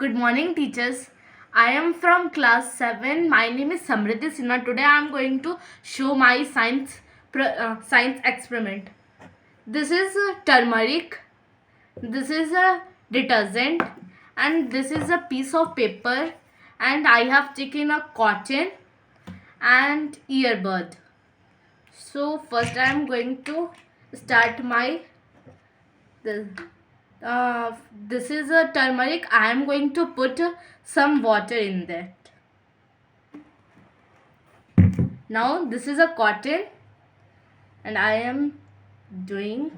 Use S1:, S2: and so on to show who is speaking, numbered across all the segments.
S1: Good morning, teachers. I am from class 7. My name is Samriddhi Sinha. Today I am going to show my science experiment. This is turmeric. This is a detergent, and this is a piece of paper, and I have taken a cotton and earbud. So first I am going to start my this. This is a turmeric. I am going to put some water in that. Now this is a cotton, and I am doing.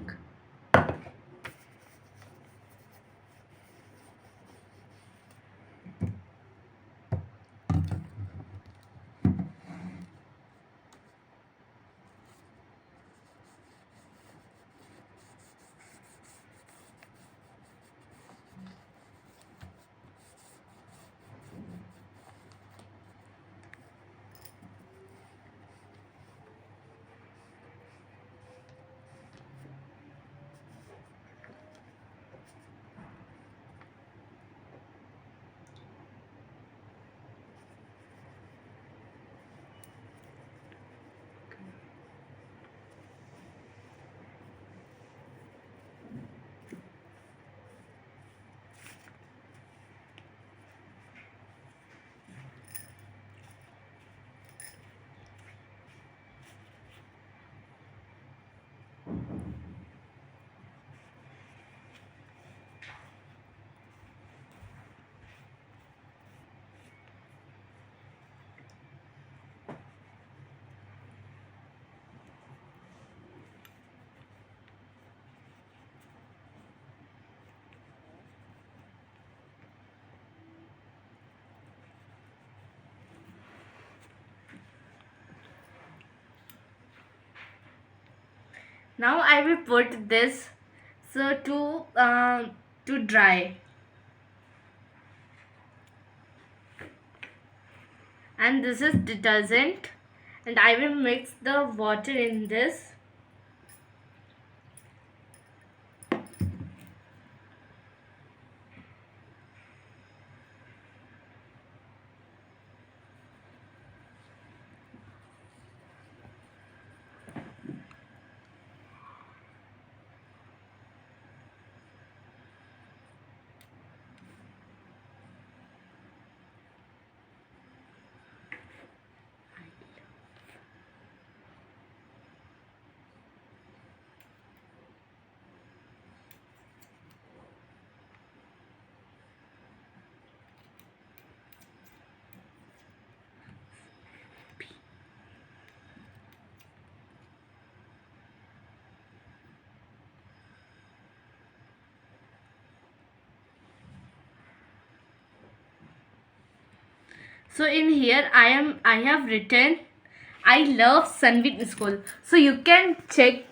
S1: Now I will put this to dry, and this is detergent, and I will mix the water in this. So in here I have written I love Sunbeam School. So you can check.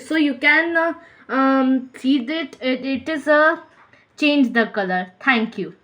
S1: So you can see that it is a change the color. Thank you.